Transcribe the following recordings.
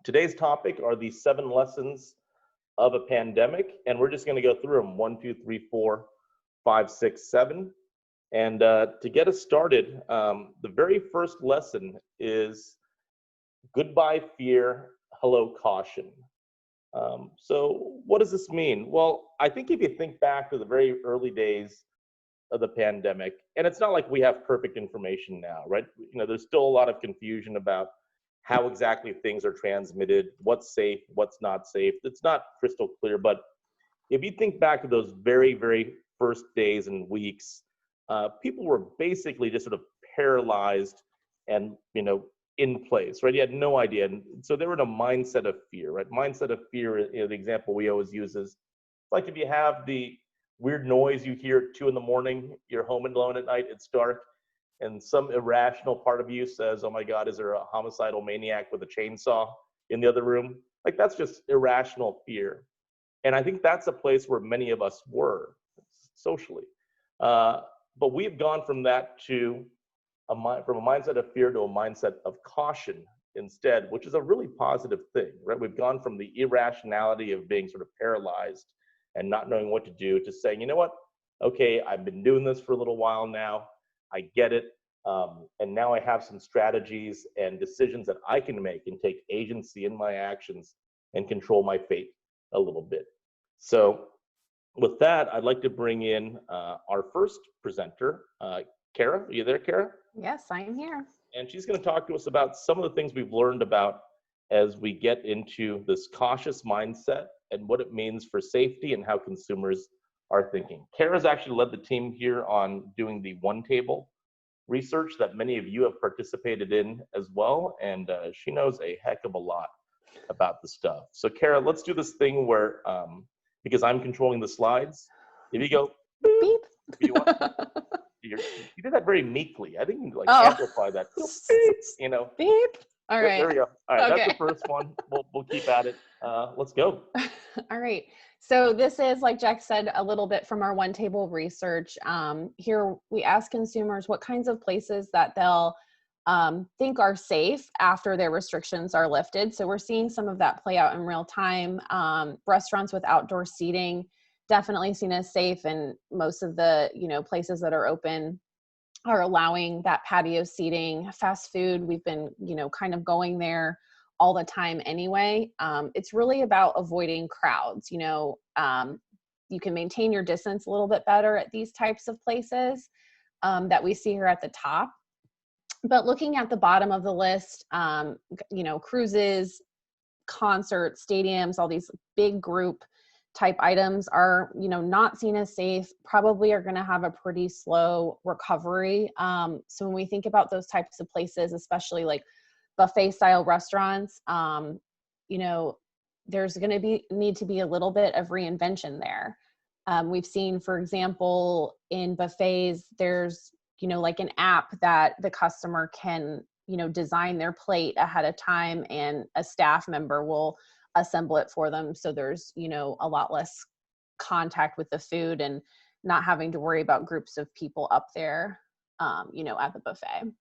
Today's topic are the 7 lessons of a pandemic, and we're just going to go through them 1, 2, 3, 4, 5, 6, 7. And to get us started, the very first lesson is goodbye fear, hello caution. So what does this mean? Well, I think if you think back to the very early days of the pandemic, and it's not like we have perfect information now, right? There's still a lot of confusion about how exactly things are transmitted, what's safe, what's not safe. It's not crystal clear, but if you think back to those very, very first days and weeks, people were basically just sort of paralyzed and, in place, right? You had no idea. And so they were in a mindset of fear, right? Mindset of fear, the example we always use is like if you have the weird noise you hear at 2 a.m, you're home alone at night, it's dark, and some irrational part of you says, oh my God, is there a homicidal maniac with a chainsaw in the other room? Like that's just irrational fear. And I think that's a place where many of us were socially. But we've gone from that to from a mindset of fear to a mindset of caution instead, which is a really positive thing, right? We've gone from the irrationality of being sort of paralyzed and not knowing what to do to saying, you know what? Okay, I've been doing this for a little while now. I get it. And now I have some strategies and decisions that I can make and take agency in my actions and control my fate a little bit. So with that, I'd like to bring in our first presenter, Kara. Are you there, Kara? Yes, I'm here. And she's going to talk to us about some of the things we've learned about as we get into this cautious mindset and what it means for safety and how consumers are thinking. Kara's actually led the team here on doing the one table research that many of you have participated in as well. And she knows a heck of a lot about the stuff. So Kara, let's do this thing where, because I'm controlling the slides, if you go, beep. If you want, you did that very meekly. I think you can amplify that. Beep. Beep. All right. There we go. All right, okay. That's the first one. We'll keep at it. Let's go. All right. So this is, like Jack said, a little bit from our one table research. Here we ask consumers what kinds of places that they'll think are safe after their restrictions are lifted. So we're seeing some of that play out in real time. Restaurants with outdoor seating definitely seen as safe, and most of the places that are open are allowing that patio seating. Fast food, we've been kind of going there all the time anyway. It's really about avoiding crowds. You can maintain your distance a little bit better at these types of places that we see here at the top. But looking at the bottom of the list, cruises, concerts, stadiums, all these big group type items are, not seen as safe, probably are going to have a pretty slow recovery. So when we think about those types of places, especially like buffet style restaurants, there's going to need to be a little bit of reinvention there. We've seen, for example, in buffets, there's, like an app that the customer can, design their plate ahead of time, and a staff member will assemble it for them. So there's, a lot less contact with the food and not having to worry about groups of people up there, at the buffet.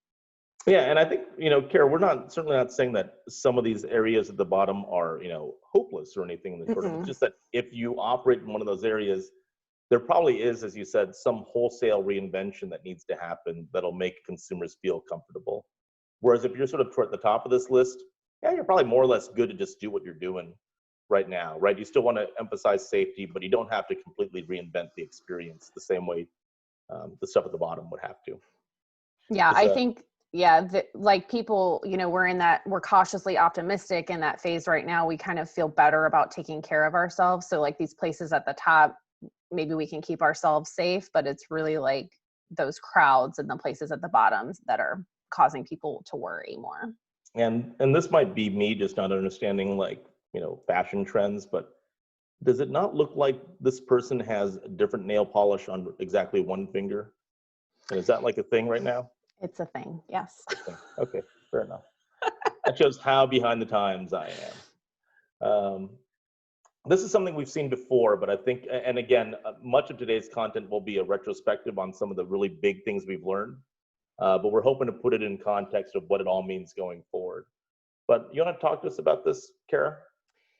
Yeah, and I think, Kara, we're certainly not saying that some of these areas at the bottom are, hopeless or anything in the sort of. It's just that if you operate in one of those areas, there probably is, as you said, some wholesale reinvention that needs to happen that'll make consumers feel comfortable. Whereas if you're sort of toward the top of this list, yeah, you're probably more or less good to just do what you're doing right now, right? You still want to emphasize safety, but you don't have to completely reinvent the experience the same way the stuff at the bottom would have to. Yeah, I think, like people, we're cautiously optimistic in that phase right now. We kind of feel better about taking care of ourselves. So like these places at the top, maybe we can keep ourselves safe, but it's really like those crowds and the places at the bottoms that are causing people to worry more. And this might be me just not understanding fashion trends, but does it not look like this person has different nail polish on exactly one finger? And is that like a thing right now? It's a thing, yes. Okay, fair enough. That shows how behind the times I am. This is something we've seen before, but I think, and again, much of today's content will be a retrospective on some of the really big things we've learned. But we're hoping to put it in context of what it all means going forward. But you want to talk to us about this, Kara?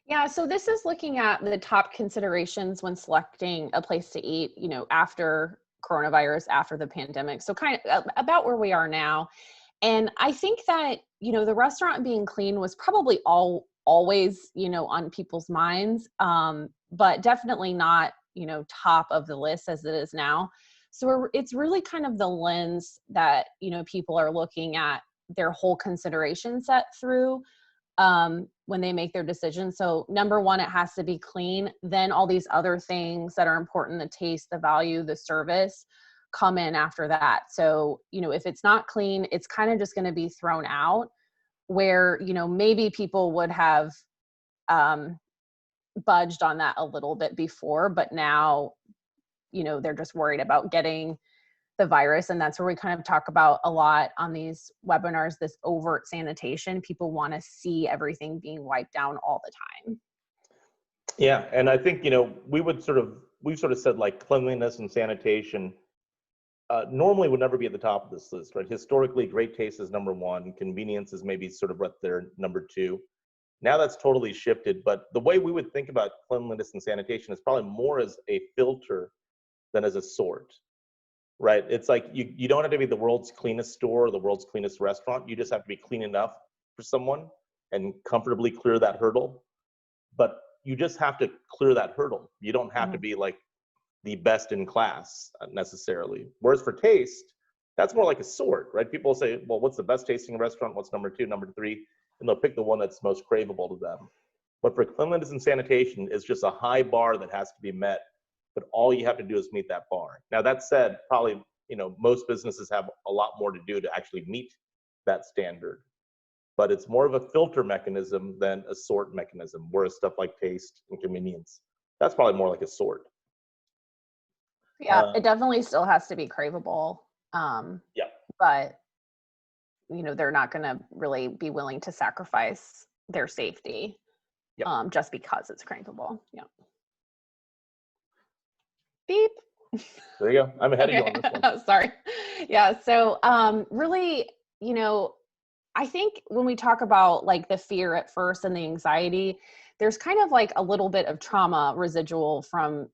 Yeah, so this is looking at the top considerations when selecting a place to eat, after coronavirus, after the pandemic. So kind of about where we are now. And I think that, the restaurant being clean was probably always, on people's minds, but definitely not, top of the list as it is now. So it's really kind of the lens that, people are looking at their whole consideration set through when they make their decision. So number one, it has to be clean. Then all these other things that are important, the taste, the value, the service, come in after that. So, if it's not clean, it's kind of just going to be thrown out where, maybe people would have budged on that a little bit before, but now, they're just worried about getting the virus. And that's where we kind of talk about a lot on these webinars, this overt sanitation. People want to see everything being wiped down all the time. Yeah, and I think, we've sort of said like cleanliness and sanitation normally would never be at the top of this list, right? Historically, great taste is number one. Convenience is maybe sort of right there, number two. Now that's totally shifted, but the way we would think about cleanliness and sanitation is probably more as a filter than as a sort, right? It's like you don't have to be the world's cleanest store or the world's cleanest restaurant. You just have to be clean enough for someone and comfortably clear that hurdle. But you just have to clear that hurdle. You don't have to be like the best in class necessarily. Whereas for taste, that's more like a sort, right? People say, well, what's the best tasting restaurant? What's number two, number three? And they'll pick the one that's most craveable to them. But for cleanliness and sanitation, it's just a high bar that has to be met. But all you have to do is meet that bar. Now that said, probably, most businesses have a lot more to do to actually meet that standard. But it's more of a filter mechanism than a sort mechanism, whereas stuff like taste and convenience, that's probably more like a sort. Yeah, it definitely still has to be craveable. Yeah. But, they're not going to really be willing to sacrifice their safety just because it's craveable. Yeah. Beep. There you go. I'm ahead of you on this one. Oh, sorry. Yeah. So really, I think when we talk about like the fear at first and the anxiety, there's kind of like a little bit of trauma residual from,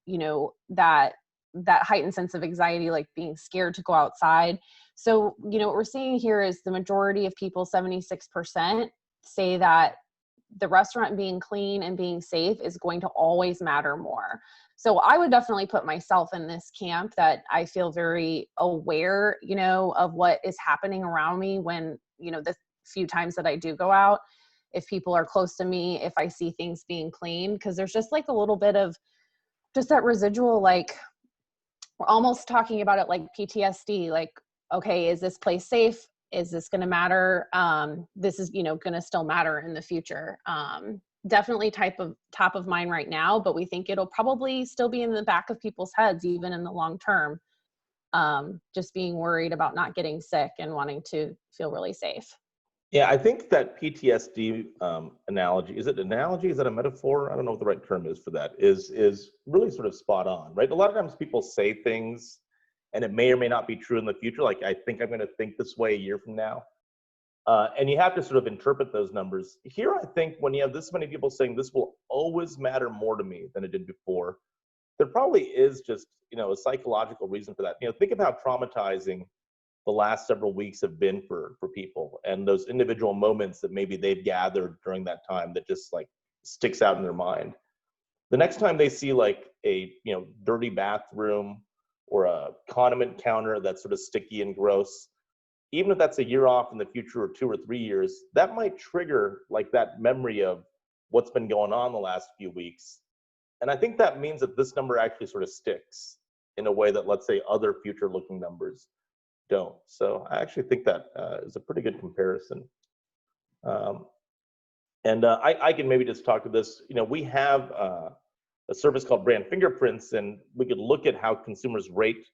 that heightened sense of anxiety, like being scared to go outside. So, what we're seeing here is the majority of people, 76%, say that the restaurant being clean and being safe is going to always matter more. So I would definitely put myself in this camp that I feel very aware, of what is happening around me when, the few times that I do go out, if people are close to me, if I see things being clean, because there's just like a little bit of just that residual, like we're almost talking about it like PTSD, like, okay, is this place safe? Is this going to matter? This is, going to still matter in the future. Definitely top of mind right now, but we think it'll probably still be in the back of people's heads, even in the long term. Just being worried about not getting sick and wanting to feel really safe. Yeah, I think that PTSD analogy, is it an analogy? Is that a metaphor? I don't know what the right term is for that, is really sort of spot on, right? A lot of times people say things and it may or may not be true in the future. Like, I think I'm going to think this way a year from now. And you have to sort of interpret those numbers. Here, I think when you have this many people saying this will always matter more to me than it did before, there probably is just, a psychological reason for that. Think of how traumatizing the last several weeks have been for people, and those individual moments that maybe they've gathered during that time that just like sticks out in their mind. The next time they see like a dirty bathroom or a condiment counter that's sort of sticky and gross, even if that's a year off in the future or 2 or 3 years, that might trigger like that memory of what's been going on the last few weeks. And I think that means that this number actually sort of sticks in a way that, let's say, other future looking numbers don't. So I actually think that is a pretty good comparison. I can maybe just talk to this. We have a service called Brand Fingerprints, and we could look at how consumers rate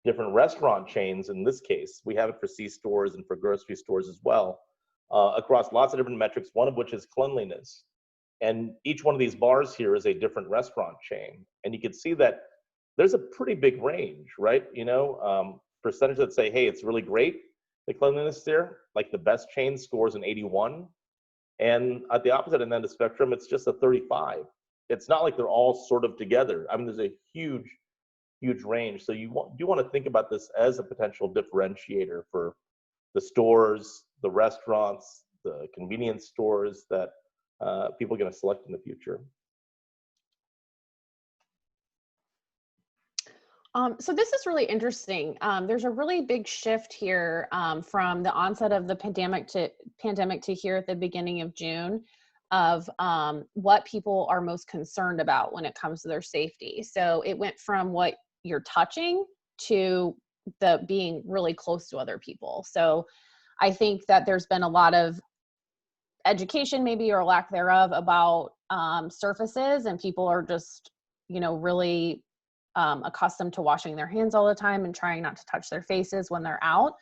different restaurant chains. In this case, we have it for C-stores and for grocery stores as well, across lots of different metrics, one of which is cleanliness. And each one of these bars here is a different restaurant chain. And you can see that there's a pretty big range, right? Percentage that say, hey, it's really great, the cleanliness there. Like the best chain scores an 81. And at the opposite end of the spectrum, it's just a 35. It's not like they're all sort of together. I mean, there's a huge range. So you do want to think about this as a potential differentiator for the stores, the restaurants, the convenience stores that people are going to select in the future. So this is really interesting. There's a really big shift here from the onset of the pandemic to here at the beginning of June of what people are most concerned about when it comes to their safety. So it went from what you're touching to the being really close to other people. So I think that there's been a lot of education maybe or lack thereof about surfaces, and people are just, really accustomed to washing their hands all the time and trying not to touch their faces when they're out.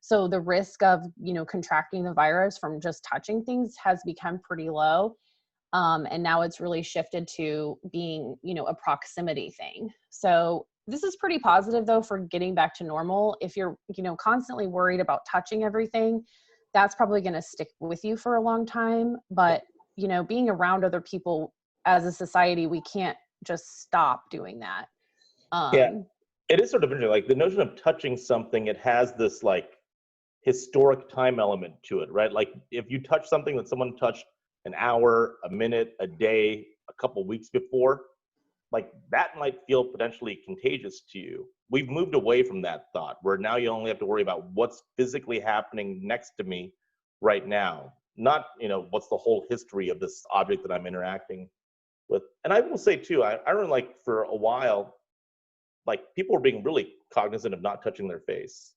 So the risk of, contracting the virus from just touching things has become pretty low. And now it's really shifted to being, a proximity thing. So this is pretty positive though for getting back to normal. If you're, constantly worried about touching everything, that's probably going to stick with you for a long time. But, being around other people as a society, we can't just stop doing that. Yeah, it is sort of interesting. Like the notion of touching something, it has this like historic time element to it, right? Like if you touch something that someone touched an hour, a minute, a day, a couple weeks before, like that might feel potentially contagious to you. We've moved away from that thought where now you only have to worry about what's physically happening next to me right now, not, what's the whole history of this object that I'm interacting with. And I will say too, I remember like for a while, like people were being really cognizant of not touching their face.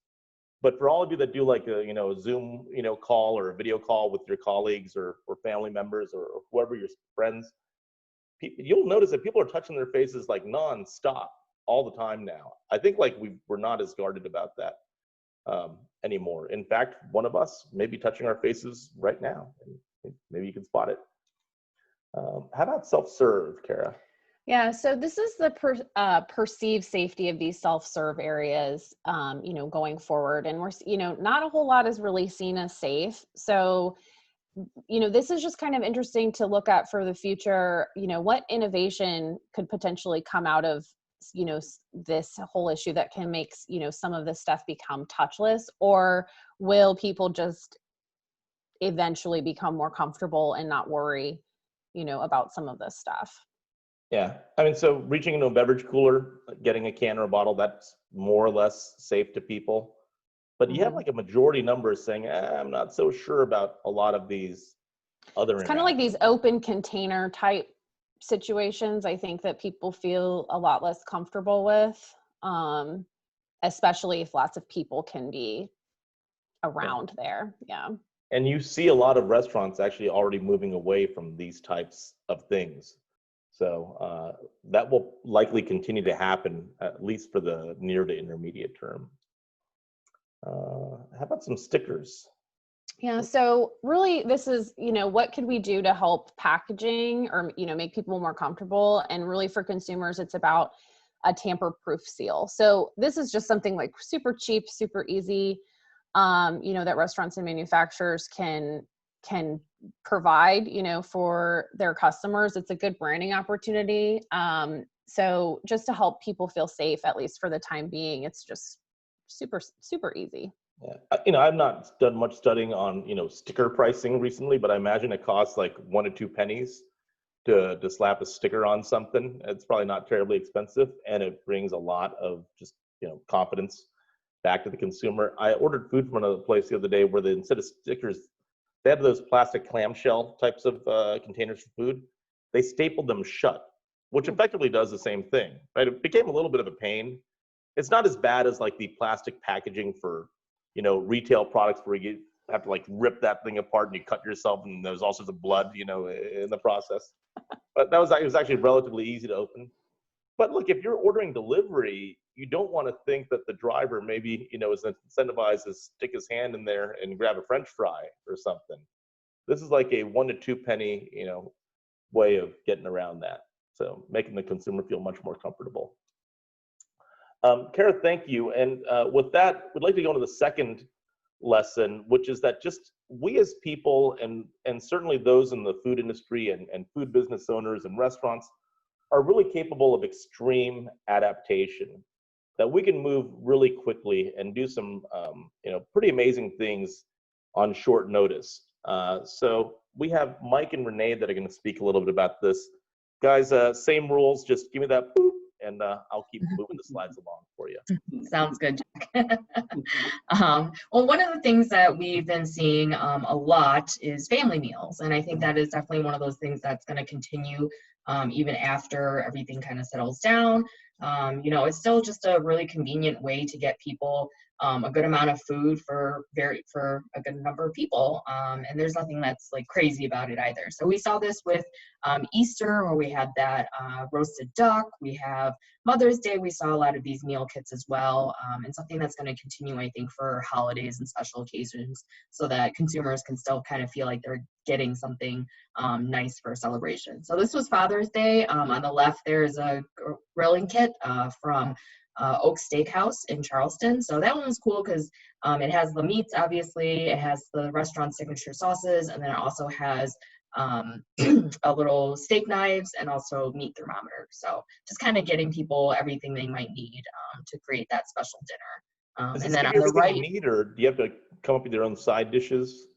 But for all of you that do like a, Zoom, call or a video call with your colleagues or family members or whoever your friends, you'll notice that people are touching their faces like nonstop all the time now. I think like we're not as guarded about that anymore. In fact, one of us may be touching our faces right now. Maybe you can spot it. How about self-serve, Kara? Yeah, so this is the perceived safety of these self-serve areas, going forward. And we're, not a whole lot is really seen as safe. So, this is just kind of interesting to look at for the future, what innovation could potentially come out of, this whole issue that can make, some of this stuff become touchless, or will people just eventually become more comfortable and not worry, about some of this stuff? Yeah, I mean, so reaching into a beverage cooler, getting a can or a bottle, that's more or less safe to people. But you have like a majority number saying, I'm not so sure about a lot of these other It's kind of like these open container type situations, I think, that people feel a lot less comfortable with, especially if lots of people can be around there. Yeah. And you see a lot of restaurants actually already moving away from these types of things. So that will likely continue to happen, at least for the near to intermediate term. How about some stickers? Yeah, so really this is, what could we do to help packaging or, make people more comfortable? And really for consumers, it's about a tamper-proof seal. So this is just something like super cheap, super easy, that restaurants and manufacturers can provide, for their customers. It's a good branding opportunity. So just to help people feel safe, at least for the time being, it's just super, super easy. Yeah, I've not done much studying on, sticker pricing recently, but I imagine it costs like 1 to 2 pennies to slap a sticker on something. It's probably not terribly expensive, and it brings a lot of just, confidence back to the consumer. I ordered food from another place the other day where instead of stickers, they had those plastic clamshell types of containers for food. They stapled them shut, which effectively does the same thing, right? It became a little bit of a pain. It's not as bad as like the plastic packaging for, retail products where you have to like rip that thing apart and you cut yourself and there's all sorts of blood, in the process. But it was actually relatively easy to open. But look, if you're ordering delivery, you don't want to think that the driver maybe, is incentivized to stick his hand in there and grab a French fry or something. This is like a 1 to 2 penny, way of getting around that. So making the consumer feel much more comfortable. Kara, thank you. And with that, we'd like to go into the second lesson, which is that just we as people, and certainly those in the food industry and food business owners and restaurants, are really capable of extreme adaptation, that we can move really quickly and do some pretty amazing things on short notice. So we have Mike and Renee that are going to speak a little bit about this. Guys, same rules, just give me that boop, and I'll keep moving the slides along for you. Sounds good, Jack. Well, one of the things that we've been seeing a lot is family meals. And I think that is definitely one of those things that's going to continue even after everything kind of settles down. It's still just a really convenient way to get people a good amount of food for a good number of people. And there's nothing that's like crazy about it either. So we saw this with Easter, where we had that roasted duck. We have Mother's Day. We saw a lot of these meal kits as well, and something that's going to continue, I think, for holidays and special occasions, so that consumers can still kind of feel like they're getting something nice for a celebration. So this was Father's Day. On the left, there's a grilling kit from Oak Steakhouse in Charleston. So that one was cool because it has the meats, obviously, it has the restaurant signature sauces, and then it also has a little steak knives and also meat thermometer. So just kind of getting people everything they might need to create that special dinner. Does And it then give on you the everything right, you need, or do you have to come up with your own side dishes?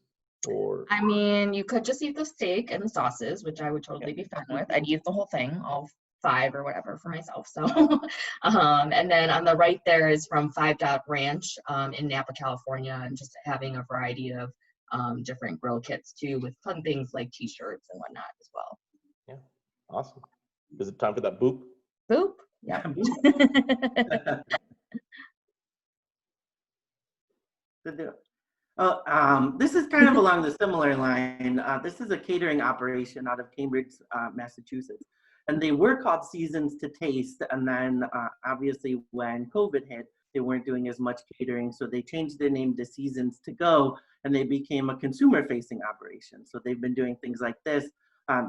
Or I mean, you could just eat the steak and the sauces, which I would totally be fine with. I'd eat the whole thing, all 5 or whatever for myself. So, and then on the right there is from 5 Dot Ranch in Napa, California, and just having a variety of different grill kits too, with fun things like t-shirts and whatnot as well. yeah, awesome. Is it time for that boop? Boop. Yeah. Good deal. This is kind of along the similar line. This is a catering operation out of Cambridge, Massachusetts. And they were called Seasons to Taste. And then obviously when COVID hit, they weren't doing as much catering. So they changed their name to Seasons to Go, and they became a consumer facing operation. So they've been doing things like this.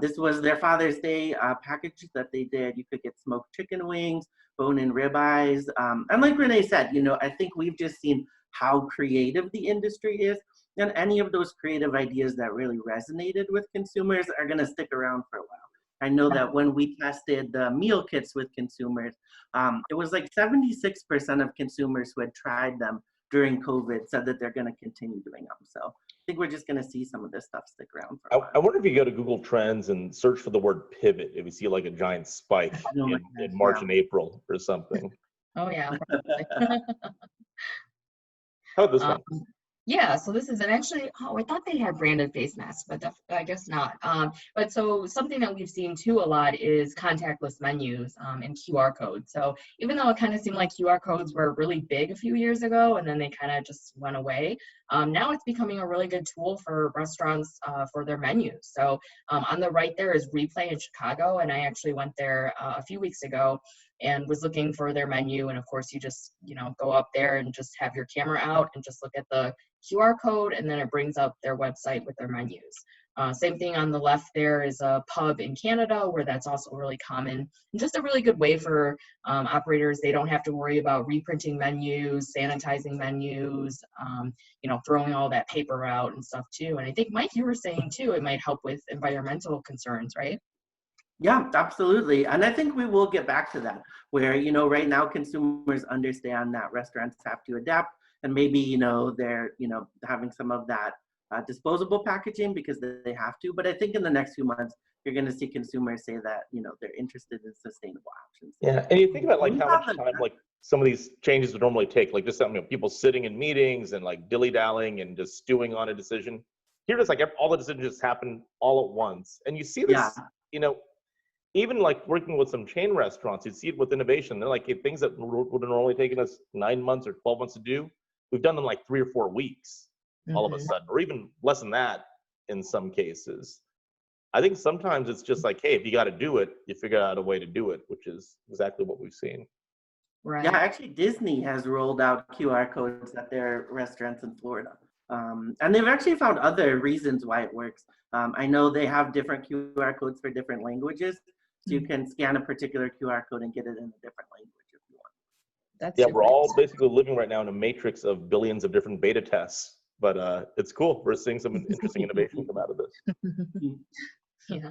This was their Father's Day package that they did. You could get smoked chicken wings, bone-in ribeyes. And like Renee said, I think we've just seen how creative the industry is, and any of those creative ideas that really resonated with consumers are going to stick around for a while. I know that when we tested the meal kits with consumers, it was like 76% of consumers who had tried them during COVID said that they're going to continue doing them. So I think we're just going to see some of this stuff stick around for a while. I wonder if you go to Google Trends and search for the word pivot, if you see like a giant spike in March and April or something. Oh yeah. How about this one? Yeah, so this is an actually, I thought they had branded face masks, but I guess not. But so something that we've seen too a lot is contactless menus and QR codes. So even though it kind of seemed like QR codes were really big a few years ago and then they kind of just went away, now it's becoming a really good tool for restaurants for their menus. So on the right there is Replay in Chicago, and I actually went there a few weeks ago and was looking for their menu. And of course you just, go up there and just have your camera out and just look at the QR code, and then it brings up their website with their menus. Same thing on the left there is a pub in Canada where that's also really common, and just a really good way for operators. They don't have to worry about reprinting menus, sanitizing menus, throwing all that paper out and stuff too. And I think, Mike, you were saying too, it might help with environmental concerns, right? Yeah, absolutely. And I think we will get back to that where, right now consumers understand that restaurants have to adapt, and maybe, they're, having some of that disposable packaging because they have to. But I think in the next few months, you're going to see consumers say that, they're interested in sustainable options. Yeah, and you think about like how much time like some of these changes would normally take, like just people sitting in meetings and like dilly-dallying and just stewing on a decision. Here it's like all the decisions just happen all at once. And you see this, even like working with some chain restaurants, you see it with innovation. They're like, things that would have normally taken us 9 months or 12 months to do, we've done them like 3 or 4 weeks all of a sudden, or even less than that in some cases. I think sometimes it's just like, hey, if you got to do it, you figure out a way to do it, which is exactly what we've seen. Right. Yeah, actually Disney has rolled out QR codes at their restaurants in Florida. And they've actually found other reasons why it works. I know they have different QR codes for different languages. So you can scan a particular QR code and get it in a different language if you want. Yeah, we're all basically living right now in a matrix of billions of different beta tests but it's cool. We're seeing some interesting innovation come out of this. Yeah.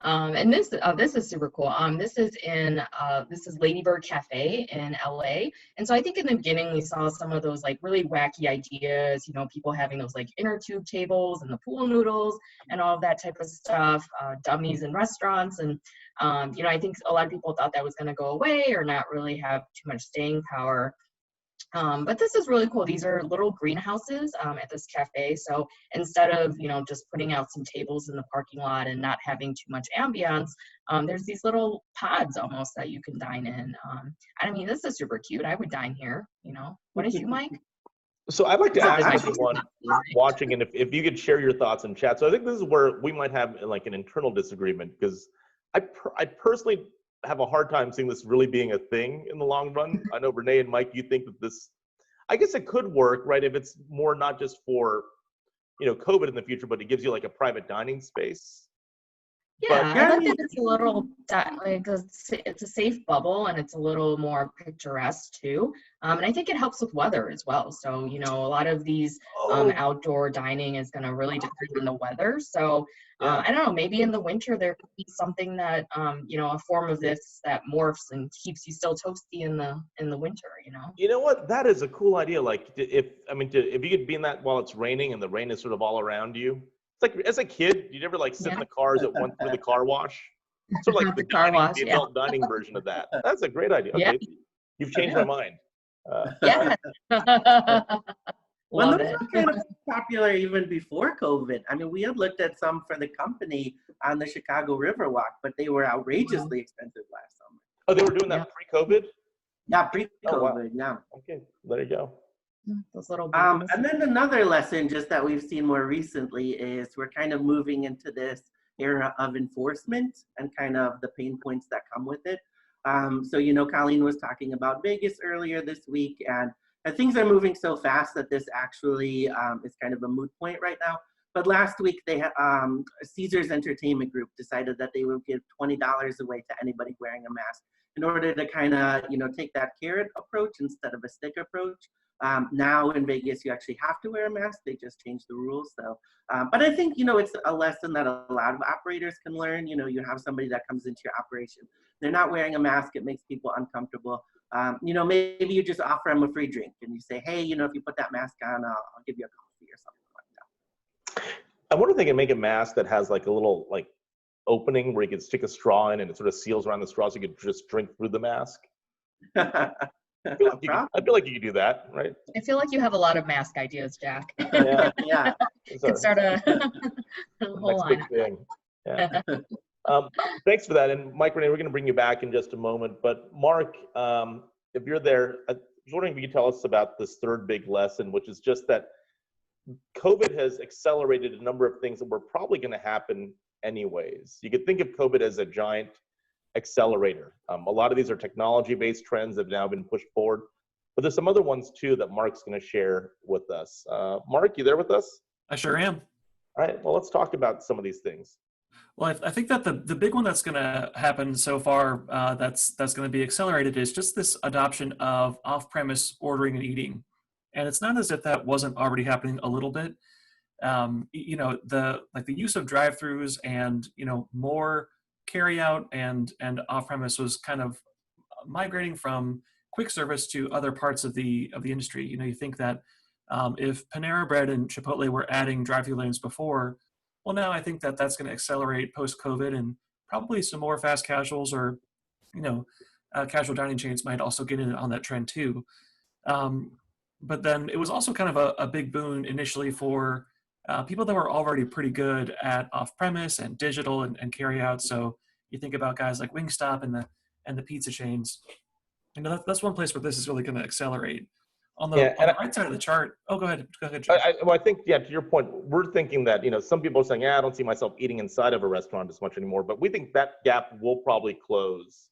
And this is super cool. This is Ladybird Cafe in LA. And so I think in the beginning we saw some of those like really wacky ideas, people having those like inner tube tables and the pool noodles and all of that type of stuff, dummies in restaurants. And, I think a lot of people thought that was going to go away or not really have too much staying power. But this is really cool. These are little greenhouses at this cafe. So instead of, just putting out some tables in the parking lot and not having too much ambiance, there's these little pods almost that you can dine in. I mean, this is super cute. I would dine here, What is you, Mike? So I'd like to ask I- everyone watching, and if you could share your thoughts in chat. So I think this is where we might have like an internal disagreement, because I personally have a hard time seeing this really being a thing in the long run. I know Renee and Mike, you think that this, I guess it could work, right? If it's more not just for, COVID in the future, but it gives you like a private dining space. Yeah, But- I like that it's a little like it's a safe bubble and it's a little more picturesque too. And I think it helps with weather as well. So, a lot of these outdoor dining is going to really depend on the weather. So, Yeah. I don't know, maybe in the winter there could be something that, a form of this that morphs and keeps you still toasty in the winter, You know what? That is a cool idea. Like, if you could be in that while it's raining and the rain is sort of all around you. It's like, as a kid, you never like sit in the cars that went through the car wash. Sort of like The car wash, the yeah. adult dining version of that. That's a great idea. Okay, you've changed my mind. Yeah. Well, Love those it. were kind of popular even before COVID. I mean, we had looked at some for the company on the Chicago Riverwalk, but they were outrageously expensive last summer. Oh, they were doing that pre-COVID? Yeah, pre-COVID, Oh, wow. yeah. Okay, there you go. Those little And babies. then another lesson just that we've seen more recently is we're kind of moving into this era of enforcement and kind of the pain points that come with it. So, Colleen was talking about Vegas earlier this week, and things are moving so fast that this actually is kind of a moot point right now. But last week, they Caesars Entertainment Group decided that they would give $20 away to anybody wearing a mask in order to kind of, take that carrot approach instead of a stick approach. Now in Vegas, you actually have to wear a mask. They just changed the rules. So, but I think, it's a lesson that a lot of operators can learn. You have somebody that comes into your operation. They're not wearing a mask. It makes people uncomfortable. Maybe you just offer them a free drink and you say, hey, if you put that mask on, I'll give you a coffee or something like that. I wonder if they can make a mask that has like a little like opening where you can stick a straw in and it sort of seals around the straw so you could just drink through the mask. I feel like you could do that, right? I feel like you have a lot of mask ideas, Jack. Yeah. Yeah. Could start a whole Next big line. thing. Yeah. Thanks for that. And Mike, Renee, we're going to bring you back in just a moment. But Mark, if you're there, I was wondering if you could tell us about this third big lesson, which is just that COVID has accelerated a number of things that were probably going to happen anyways. You could think of COVID as a giant accelerator. A lot of these are technology-based trends that have now been pushed forward, but there's some other ones too that Mark's going to share with us. Mark, you there with us? I sure am. All right, well, let's talk about some of these things. Well, I think that the big one that's going to happen so far that's going to be accelerated is just this adoption of off-premise ordering and eating. And it's not as if that wasn't already happening a little bit. The use of drive-throughs and more carry out and off-premise was kind of migrating from quick service to other parts of the industry. You think that if Panera Bread and Chipotle were adding drive-through lanes before, well, now I think that that's going to accelerate post-COVID, and probably some more fast casuals or casual dining chains might also get in on that trend too. But then it was also kind of a big boon initially for people that were already pretty good at off-premise and digital and carry-out. So you think about guys like Wingstop and the pizza chains. That's one place where this is really going to accelerate. On the right side of the chart. Oh, go ahead. Josh. I think, to your point, we're thinking that, some people are saying, I don't see myself eating inside of a restaurant as much anymore. But we think that gap will probably close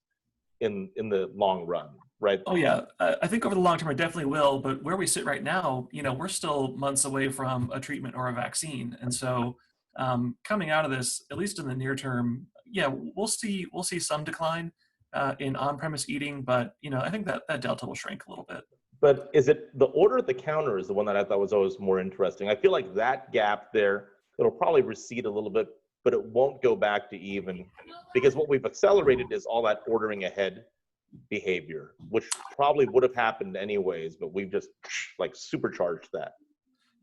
in the long run, right? Oh, yeah. I think over the long term, it definitely will. But where we sit right now, we're still months away from a treatment or a vaccine. And so coming out of this, at least in the near term, we'll see some decline in on-premise eating. But, I think that delta will shrink a little bit. But is it the order at the counter is the one that I thought was always more interesting. I feel like that gap there, it'll probably recede a little bit, but it won't go back to even, because what we've accelerated is all that ordering ahead behavior, which probably would have happened anyways, but we've just like supercharged that.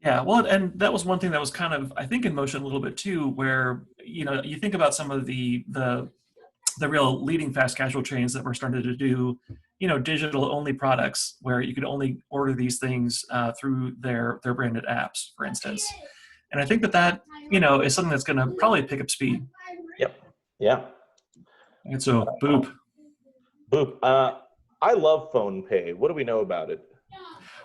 Yeah, well, and that was one thing that was kind of, I think, in motion a little bit too, where, you know, you think about some of the real leading fast casual chains that were starting to do, you know, digital only products where you could only order these things through their branded apps, for instance. And I think that you know, is something that's going to probably pick up speed. Yep. Yeah. And so, boop. Boop. I love phone pay. What do we know about it?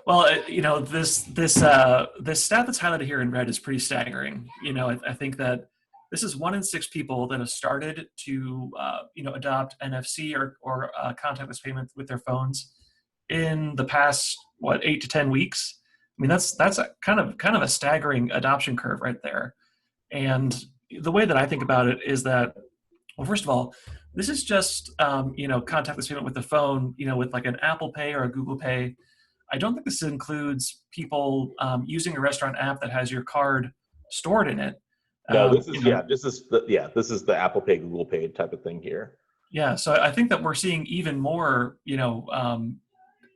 Well, you know, this stat that's highlighted here in red is pretty staggering. You know, I think that this is 1 in 6 people that have started to, you know, adopt NFC or contactless payment with their phones in the past 8 to 10 weeks. I mean, that's a kind of a staggering adoption curve right there. And the way that I think about it is that, well, first of all, this is just you know, contactless payment with the phone. You know, with like an Apple Pay or a Google Pay. I don't think this includes people using a restaurant app that has your card stored in it. No, this is You know, this is the Apple Pay, Google Pay type of thing here. yeah, so I think that we're seeing even more, you know,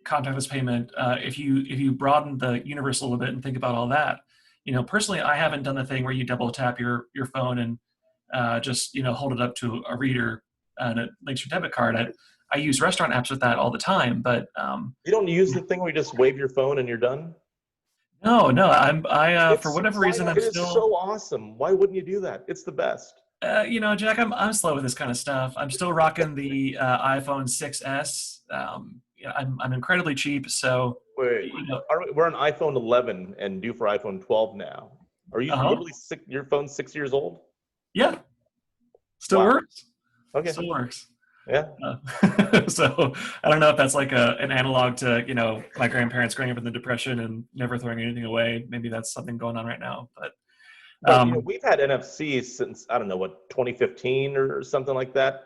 contactless payment if you broaden the universe a little bit and think about all that. You know, personally, I haven't done the thing where you double tap your phone and just, you know, hold it up to a reader and it links your debit card. I use restaurant apps with that all the time, but You don't use the thing where you just wave your phone and you're done? no, for whatever reason I'm It is still so awesome. Why wouldn't you do that? It's the best. you know, Jack, I'm slow with this kind of stuff. I'm still rocking the iPhone 6s. You know, I'm incredibly cheap, so Wait, you know. we're on iPhone 11 and due for iPhone 12 now. Are you literally your phone's 6 years old? Yeah, still Wow. works. Okay. Still works. Yeah. So I don't know if that's like an analog to, you know, my grandparents growing up in the Depression and never throwing anything away. Maybe that's something going on right now. But you know, we've had NFC since, I don't know, what, 2015 or something like that.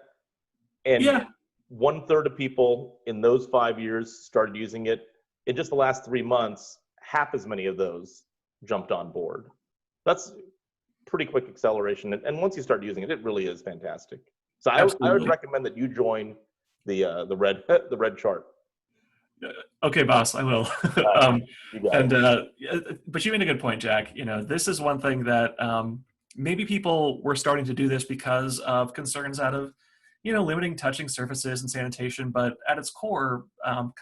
And yeah, 1/3 of people in those 5 years started using it. In just the last 3 months, half as many of those jumped on board. That's pretty quick acceleration. And once you start using it, it really is fantastic. So I would absolutely. recommend that you join the red the red chart. Okay, boss, I will. You got And it. but you made a good point, Jack. You know, this is one thing that maybe people were starting to do this because of concerns out of, you know, limiting touching surfaces and sanitation. But at its core,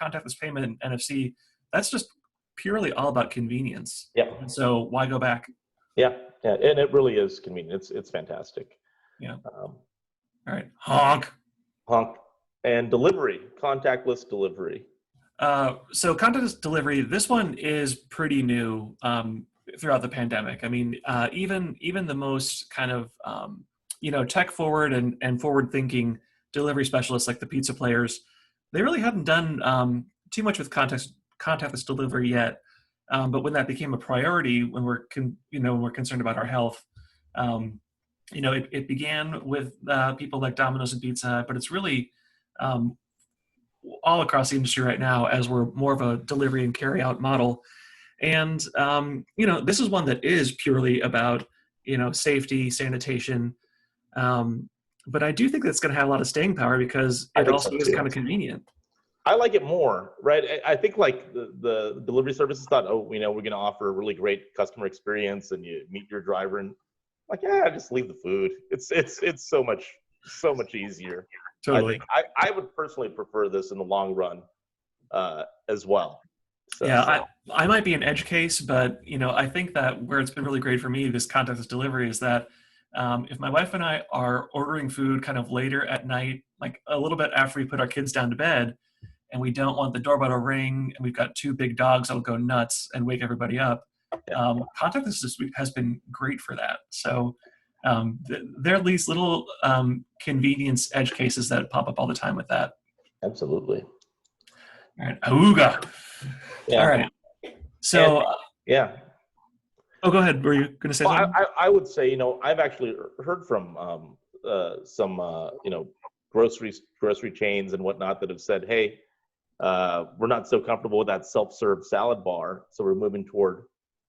contactless payment and NFC, that's just purely all about convenience. Yeah. And so why go back? Yeah, and it really is convenient. It's fantastic. Yeah. All right, honk. Honk. And delivery, contactless delivery. So contactless delivery, this one is pretty new throughout the pandemic. I mean, even the most kind of you know, tech forward and forward thinking delivery specialists like the pizza players, they really hadn't done too much with contactless delivery yet. But when that became a priority, when we're concerned about our health, you know, it began with people like Domino's and Pizza, but it's really all across the industry right now as we're more of a delivery and carry out model. And, you know, this is one that is purely about, you know, safety, sanitation. But I do think that's going to have a lot of staying power because it also is kind of convenient. I like it more, right? I think like the delivery services thought, oh, you know, we're going to offer a really great customer experience and you meet your driver and like, yeah, just leave the food. It's so much easier. Totally. I would personally prefer this in the long run as well. So, yeah, I might be an edge case, but you know, I think that where it's been really great for me, this contactless delivery, is that if my wife and I are ordering food kind of later at night, like a little bit after we put our kids down to bed, and we don't want the doorbell to ring, and we've got 2 big dogs that'll go nuts and wake everybody up, contactless this week has been great for that. So there are these little convenience edge cases that pop up all the time with that. absolutely. All right, Auga. Yeah. All right. So And, yeah. Oh, go ahead. Were you going to say something? I would say, you know, I've actually heard from some, you know, grocery chains and whatnot that have said, hey, We're not so comfortable with that self-serve salad bar, so we're moving toward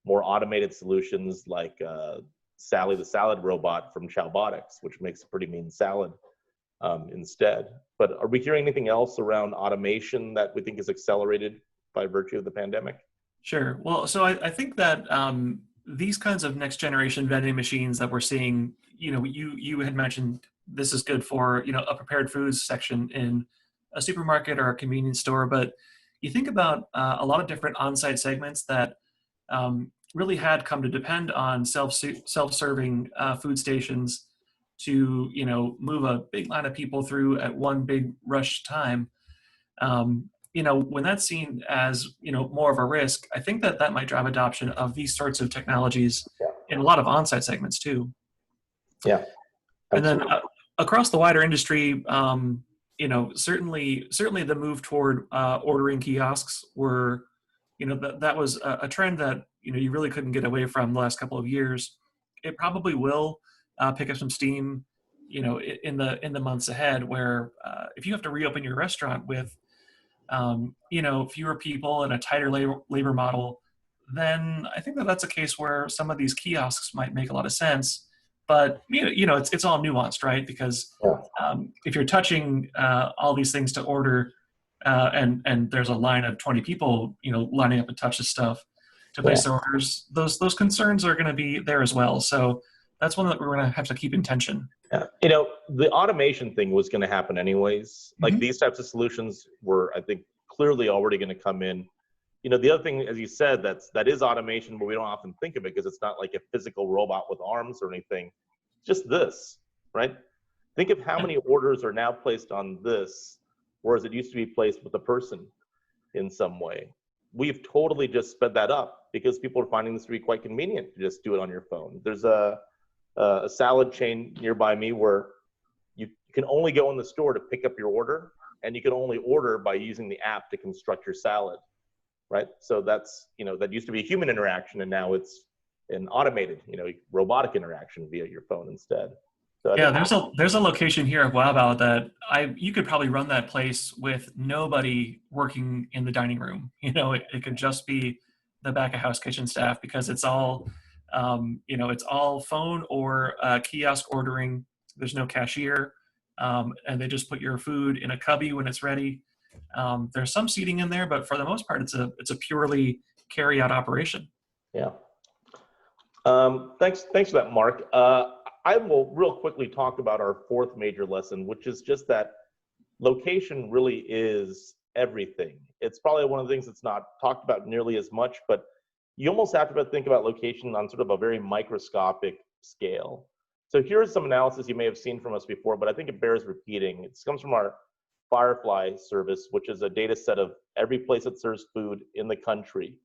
more automated solutions like Sally the salad robot from Chowbotics, which makes a pretty mean salad instead. But are we hearing anything else around automation that we think is accelerated by virtue of the pandemic? Sure. Well, so I think that these kinds of next generation vending machines that we're seeing, you had mentioned this is good for, a prepared foods section in a supermarket or a convenience store, but you think about a lot of different on-site segments that really had come to depend on self-serving food stations to, move a big line of people through at one big rush time. When that's seen as, more of a risk, I think that might drive adoption of these sorts of technologies in a lot of on-site segments too. Yeah. And then across the wider industry, certainly the move toward ordering kiosks were, that was a trend that, you really couldn't get away from the last couple of years. It probably will pick up some steam, in the months ahead, where if you have to reopen your restaurant with fewer people and a tighter labor model, then I think that that's a case where some of these kiosks might make a lot of sense. But it's all nuanced, right? Because if you're touching all these things to order, and there's a line of 20 people, lining up to touch the stuff to place their orders, those concerns are going to be there as well. So that's one that we're going to have to keep in tension. Yeah. The automation thing was going to happen anyways. Like these types of solutions were, I think, clearly already going to come in. The other thing, as you said, that is automation, but we don't often think of it because it's not like a physical robot with arms or anything. Just this, right? Think of how many orders are now placed on this, whereas it used to be placed with a person in some way. We've totally just sped that up because people are finding this to be quite convenient to just do it on your phone. There's a salad chain nearby me where you can only go in the store to pick up your order, and you can only order by using the app to construct your salad, right? So that's, that used to be a human interaction, and now it's an automated, robotic interaction via your phone instead. So there's a location here at Waubau that you could probably run that place with nobody working in the dining room. It could just be the back of house kitchen staff, because it's all it's all phone or kiosk ordering. There's no cashier, and they just put your food in a cubby when it's ready. There's some seating in there, but for the most part, it's a purely carry out operation. Yeah. Thanks for that, Mark. I will real quickly talk about our fourth major lesson, which is just that location really is everything. It's probably one of the things that's not talked about nearly as much, but you almost have to think about location on sort of a very microscopic scale. So here's some analysis you may have seen from us before, but I think it bears repeating. It comes from our Firefly service, which is a data set of every place that serves food in the country.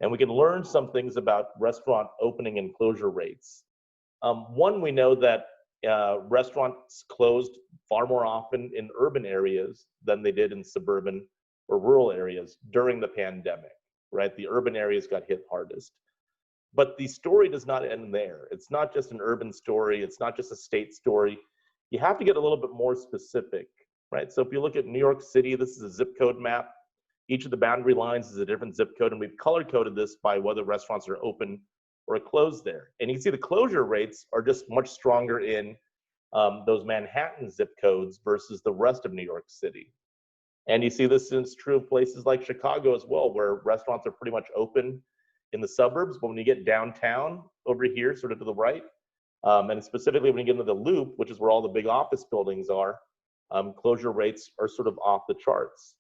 And we can learn some things about restaurant opening and closure rates. One, we know that restaurants closed far more often in urban areas than they did in suburban or rural areas during the pandemic, right? The urban areas got hit hardest. But the story does not end there. It's not just an urban story. It's not just a state story. You have to get a little bit more specific, right? So if you look at New York City, this is a zip code map. Each of the boundary lines is a different zip code, and we've color-coded this by whether restaurants are open or closed there. And you can see the closure rates are just much stronger in those Manhattan zip codes versus the rest of New York City. And you see this is true of places like Chicago as well, where restaurants are pretty much open in the suburbs, but when you get downtown over here, sort of to the right, and specifically when you get into the Loop, which is where all the big office buildings are, closure rates are sort of off the charts.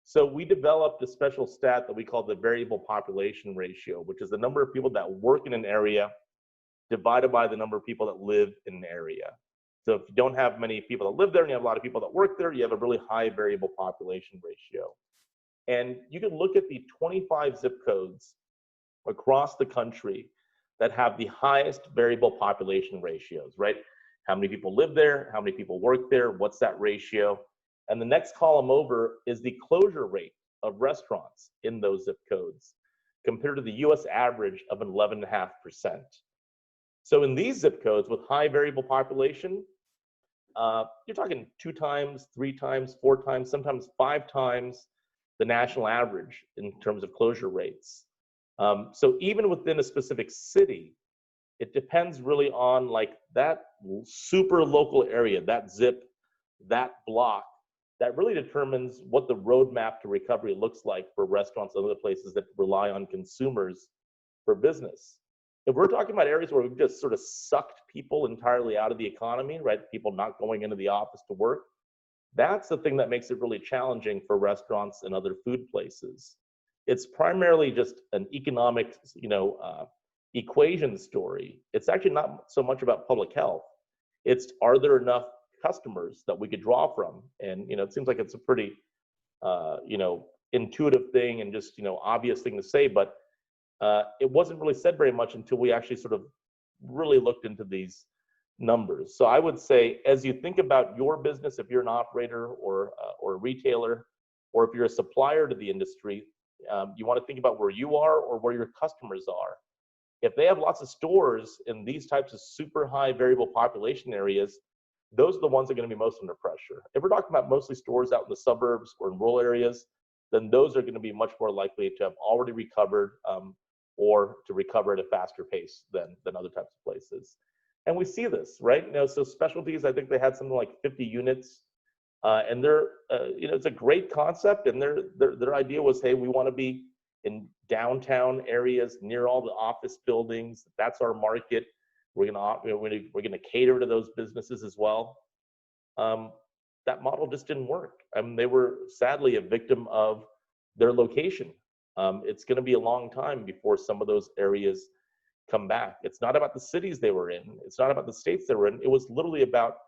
So we developed a special stat that we call the variable population ratio, which is the number of people that work in an area divided by the number of people that live in an area. So if you don't have many people that live there and you have a lot of people that work there, you have a really high variable population ratio. And you can look at the 25 zip codes across the country that have the highest variable population ratios, right? How many people live there? How many people work there? What's that ratio? And the next column over is the closure rate of restaurants in those zip codes compared to the US average of 11.5%. So in these zip codes with high variable population, you're talking 2 times, 3 times, 4 times, sometimes 5 times the national average in terms of closure rates. So even within a specific city, it depends really on like that super local area, that zip, that block, that really determines what the roadmap to recovery looks like for restaurants and other places that rely on consumers for business. If we're talking about areas where we've just sort of sucked people entirely out of the economy, right? People not going into the office to work, that's the thing that makes it really challenging for restaurants and other food places. It's primarily just an economic, equation story. It's actually not so much about public health. It's, are there enough customers that we could draw from? And, it seems like it's a pretty, intuitive thing and just, obvious thing to say, but it wasn't really said very much until we actually sort of really looked into these numbers. So I would say, as you think about your business, if you're an operator or a retailer, or if you're a supplier to the industry, you want to think about where you are or where your customers are. If they have lots of stores in these types of super high variable population areas, those are the ones that are going to be most under pressure. If we're talking about mostly stores out in the suburbs or in rural areas, then those are going to be much more likely to have already recovered or to recover at a faster pace than other types of places. And we see this, right? So specialties, I think they had something like 50 units, and they're, it's a great concept. And their idea was, hey, we want to be in downtown areas near all the office buildings. That's our market. We're gonna cater to those businesses as well. That model just didn't work. I mean, they were sadly a victim of their location. It's going to be a long time before some of those areas come back. It's not about the cities they were in. It's not about the states they were in. It was literally about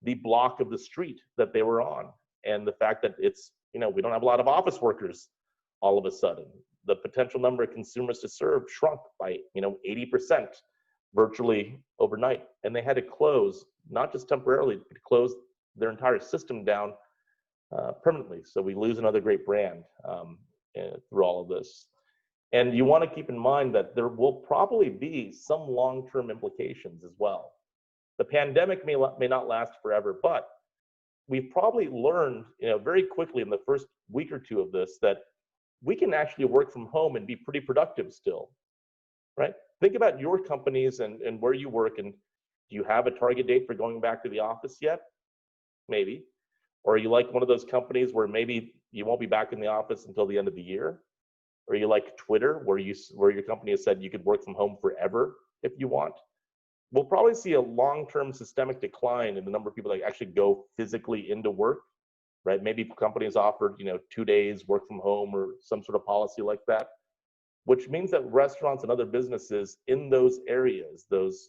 the block of the street that they were on, and the fact that it's, we don't have a lot of office workers all of a sudden. The potential number of consumers to serve shrunk by 80% virtually overnight, and they had to close, not just temporarily, but close their entire system down permanently. So we lose another great brand through all of this. And you want to keep in mind that there will probably be some long-term implications as well. The pandemic may not last forever, but we've probably learned very quickly in the first week or two of this that we can actually work from home and be pretty productive still, right? Think about your companies and where you work, and do you have a target date for going back to the office yet? Maybe. Or are you like one of those companies where maybe you won't be back in the office until the end of the year? Or are you like Twitter, where your company has said you could work from home forever if you want? We'll probably see a long-term systemic decline in the number of people that actually go physically into work, right? Maybe companies offered 2 days work from home or some sort of policy like that, which means that restaurants and other businesses in those areas, those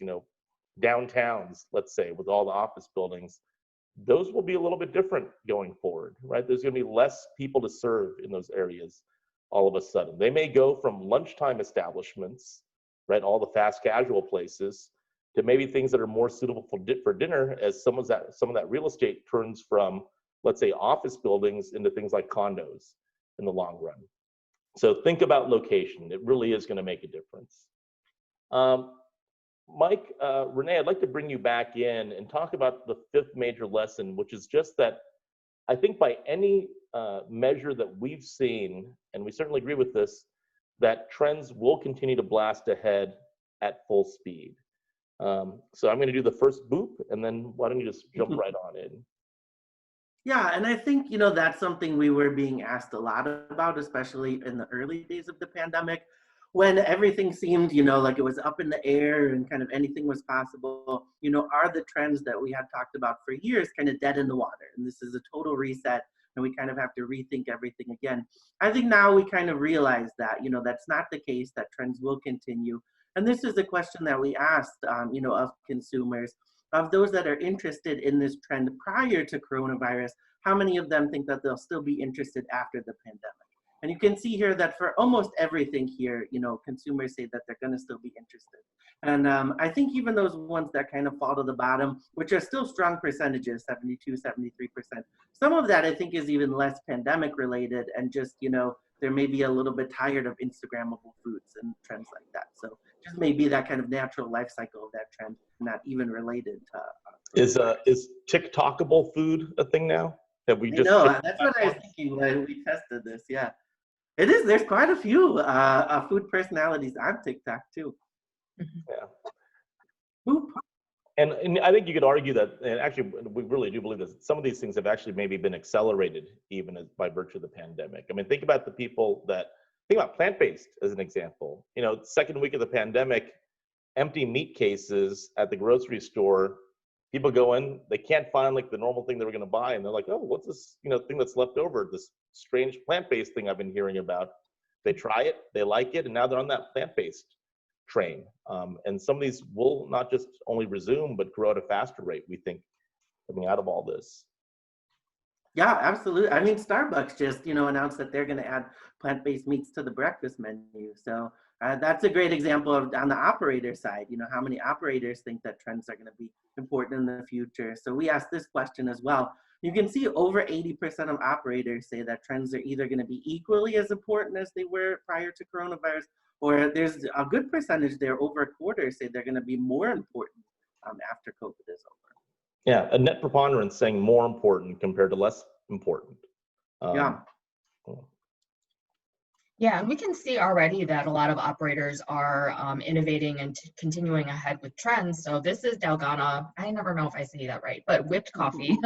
downtowns, let's say, with all the office buildings, those will be a little bit different going forward, right? There's going to be less people to serve in those areas all of a sudden. They may go from lunchtime establishments, right, all the fast casual places, to maybe things that are more suitable for dinner, as some of that real estate turns from, let's say, office buildings into things like condos in the long run. So think about location. It really is going to make a difference. Mike, Renee, I'd like to bring you back in and talk about the fifth major lesson, which is just that I think by any measure that we've seen, and we certainly agree with this, that trends will continue to blast ahead at full speed. So I'm going to do the first boop, and then why don't you just jump right on in? Yeah, and I think, that's something we were being asked a lot about, especially in the early days of the pandemic, when everything seemed, like it was up in the air and kind of anything was possible. Are the trends that we had talked about for years kind of dead in the water? And this is a total reset, and we kind of have to rethink everything again. I think now we kind of realize that, that's not the case, that trends will continue. And this is a question that we asked, of consumers. Of those that are interested in this trend prior to coronavirus, how many of them think that they'll still be interested after the pandemic? And you can see here that for almost everything here, consumers say that they're going to still be interested. And I think even those ones that kind of fall to the bottom, which are still strong percentages, 72, 73%, some of that I think is even less pandemic related and just, they're maybe a little bit tired of Instagrammable foods and trends like that. So just maybe that kind of natural life cycle of that trend, not even related to. Is TikTokable food a thing now? that we I just know, skipped that's that what I was part. thinking when we tested this. Yeah, it is. There's quite a few food personalities on TikTok too. Yeah. Boop. And I think you could argue that, and actually, we really do believe this. Some of these things have actually maybe been accelerated even by virtue of the pandemic. I mean, think about the people that think about plant-based as an example. You know, second week of the pandemic, empty meat cases at the grocery store. People go in, they can't find like the normal thing they were going to buy, and they're like, "Oh, what's this? You know, thing that's left over? This strange plant-based thing I've been hearing about." They try it, they like it, and now they're on that plant-based train. And some of these will not just only resume, but grow at a faster rate, we think, coming out of all this. Yeah, absolutely. I mean, Starbucks just, announced that they're going to add plant-based meats to the breakfast menu. So that's a great example of on the operator side, how many operators think that trends are going to be important in the future. So we asked this question as well. You can see over 80% of operators say that trends are either going to be equally as important as they were prior to coronavirus, or there's a good percentage there, over a quarter, say they're going to be more important after COVID is over. Yeah, a net preponderance saying more important compared to less important. Yeah. Yeah, and we can see already that a lot of operators are innovating and continuing ahead with trends. So this is Dalgona, I never know if I say that right, but whipped coffee,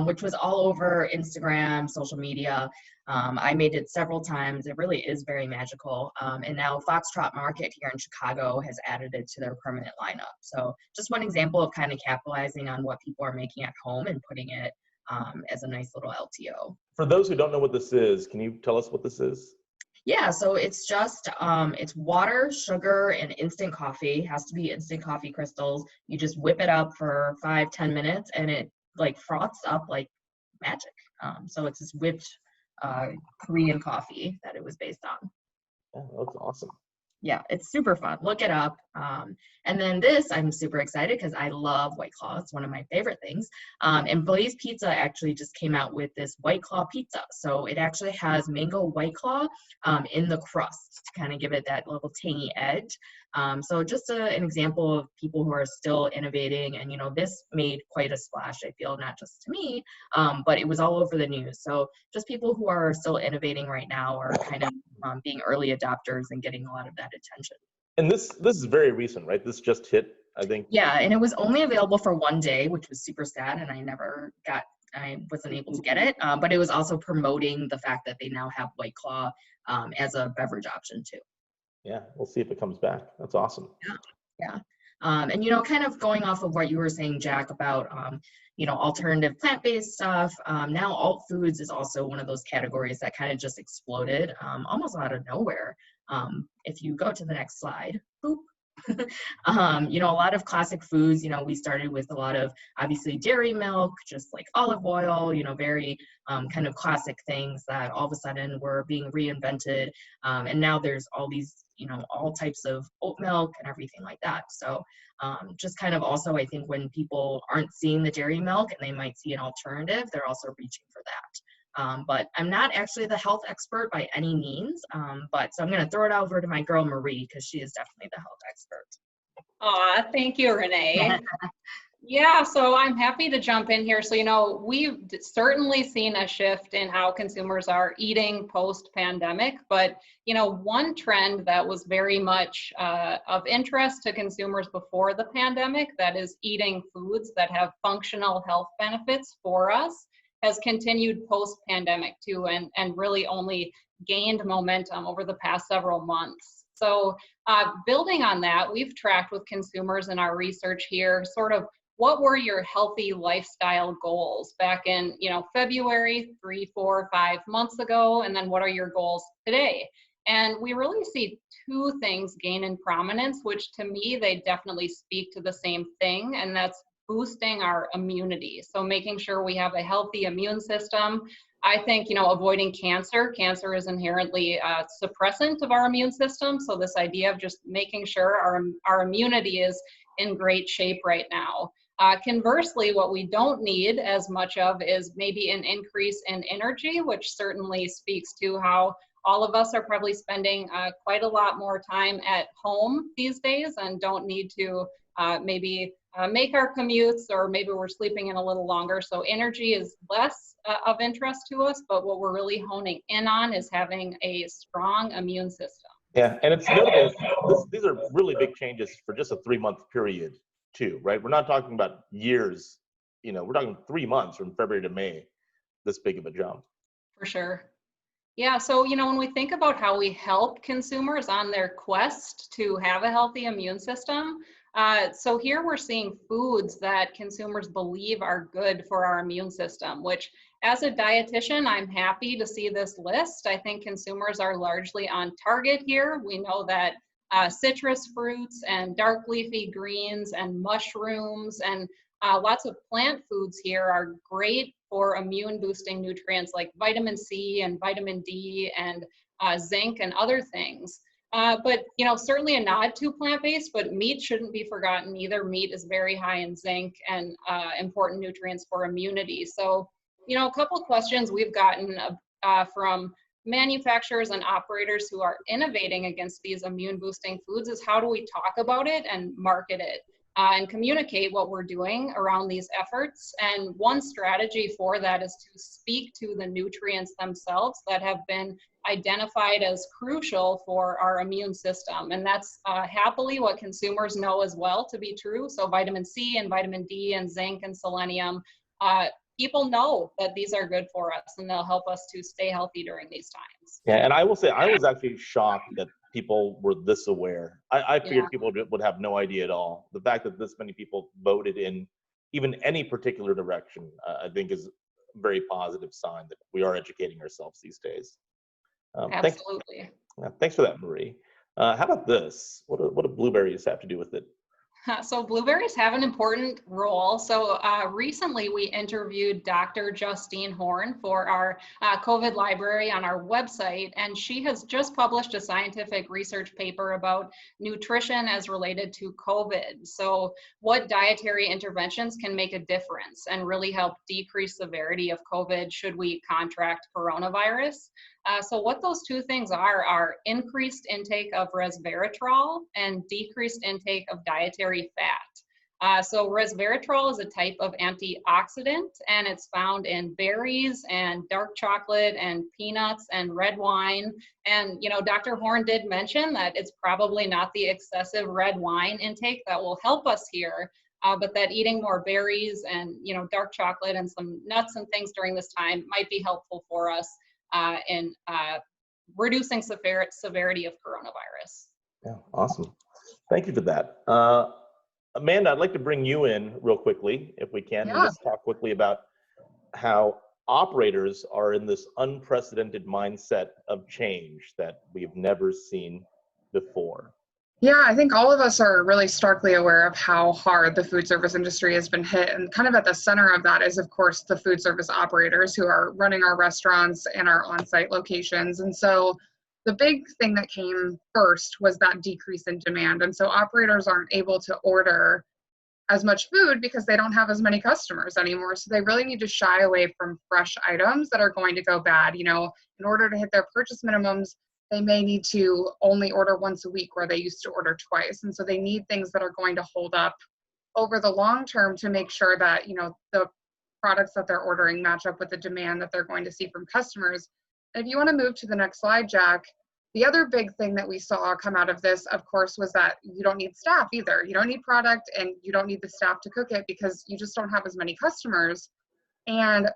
which was all over Instagram, social media. I made it several times. It really is very magical. And now Foxtrot Market here in Chicago has added it to their permanent lineup. So just one example of kind of capitalizing on what people are making at home and putting it as a nice little LTO. For those who don't know what this is, can you tell us what this is? Yeah, so it's just, it's water, sugar, and instant coffee. It has to be instant coffee crystals. You just whip it up for 5-10 minutes and it like froths up like magic. So it's this whipped Korean coffee that it was based on. Oh, that's awesome. Yeah, it's super fun. Look it up. And then this, I'm super excited because I love White Claw. It's one of my favorite things. And Blaze Pizza actually just came out with this White Claw pizza. So it actually has mango White Claw in the crust to kind of give it that little tangy edge. So just an example of people who are still innovating. And, this made quite a splash, I feel, not just to me, but it was all over the news. So just people who are still innovating right now are kind of being early adopters and getting a lot of that attention. And this is very recent, right? This just hit, I think. Yeah, and it was only available for one day, which was super sad, and I wasn't able to get it. But it was also promoting the fact that they now have White Claw as a beverage option too. Yeah, we'll see if it comes back. That's awesome. Yeah. And kind of going off of what you were saying, Jack, about alternative plant-based stuff. Now alt foods is also one of those categories that kind of just exploded almost out of nowhere. If you go to the next slide, boop. A lot of classic foods, we started with a lot of obviously dairy milk, just like olive oil, very kind of classic things that all of a sudden were being reinvented. And now there's all these, all types of oat milk and everything like that. So just kind of also, I think when people aren't seeing the dairy milk and they might see an alternative, they're also reaching for that. But I'm not actually the health expert by any means, but so I'm going to throw it over to my girl Marie because she is definitely the health expert. Aw, thank you, Renee. Yeah, so I'm happy to jump in here. So, we've certainly seen a shift in how consumers are eating post-pandemic, but, one trend that was very much of interest to consumers before the pandemic, that is eating foods that have functional health benefits for us, has continued post-pandemic too, and really only gained momentum over the past several months. So building on that, we've tracked with consumers in our research here sort of what were your healthy lifestyle goals back in February, 3, 4, 5 months ago, and then what are your goals today? And we really see two things gain in prominence, which to me, they definitely speak to the same thing, and that's boosting our immunity. So making sure we have a healthy immune system. I think, avoiding cancer. Cancer is inherently suppressant of our immune system. So this idea of just making sure our immunity is in great shape right now. Conversely, what we don't need as much of is maybe an increase in energy, which certainly speaks to how all of us are probably spending quite a lot more time at home these days and don't need to maybe make our commutes, or maybe we're sleeping in a little longer. So energy is less of interest to us, but what we're really honing in on is having a strong immune system. Yeah, and it's notable, these are really big changes for just a 3-month period too, right? We're not talking about years, we're talking 3 months from February to May, this big of a jump. For sure. Yeah, so when we think about how we help consumers on their quest to have a healthy immune system, so here we're seeing foods that consumers believe are good for our immune system, which as a dietitian, I'm happy to see this list. I think consumers are largely on target here. We know that citrus fruits and dark leafy greens and mushrooms and lots of plant foods here are great for immune boosting nutrients like vitamin C and vitamin D and zinc and other things. But certainly a nod to plant-based, but meat shouldn't be forgotten either. Meat is very high in zinc and important nutrients for immunity. So, a couple of questions we've gotten from manufacturers and operators who are innovating against these immune boosting foods is how do we talk about it and market it? And communicate what we're doing around these efforts. And one strategy for that is to speak to the nutrients themselves that have been identified as crucial for our immune system. And that's happily what consumers know as well to be true. So vitamin C and vitamin D and zinc and selenium, people know that these are good for us and they'll help us to stay healthy during these times. Yeah, and I will say, I was actually shocked that people were this aware. I figured people would have no idea at all. The fact that this many people voted in even any particular direction, I think is a very positive sign that we are educating ourselves these days. Absolutely. Thanks for that, Marie. How about this? What do blueberries have to do with it? So blueberries have an important role. So recently we interviewed Dr. Justine Horn for our COVID library on our website, and she has just published a scientific research paper about nutrition as related to COVID. So what dietary interventions can make a difference and really help decrease severity of COVID should we contract coronavirus. So what those two things are increased intake of resveratrol and decreased intake of dietary fat. So resveratrol is a type of antioxidant, and it's found in berries and dark chocolate and peanuts and red wine. And, Dr. Horn did mention that it's probably not the excessive red wine intake that will help us here, but that eating more berries and, dark chocolate and some nuts and things during this time might be helpful for us in reducing severity of coronavirus. Yeah, awesome. Thank you for that. Amanda, I'd like to bring you in real quickly, if we can, and just talk quickly about how operators are in this unprecedented mindset of change that we've never seen before. Yeah, I think all of us are really starkly aware of how hard the food service industry has been hit. And kind of at the center of that is, of course, the food service operators who are running our restaurants and our on-site locations. And so the big thing that came first was that decrease in demand. And so operators aren't able to order as much food because they don't have as many customers anymore. So they really need to shy away from fresh items that are going to go bad. In order to hit their purchase minimums, they may need to only order once a week where they used to order twice. And so they need things that are going to hold up over the long term to make sure that, the products that they're ordering match up with the demand that they're going to see from customers. And if you want to move to the next slide, Jack, the other big thing that we saw come out of this, of course, was that you don't need staff either. You don't need product and you don't need the staff to cook it because you just don't have as many customers. And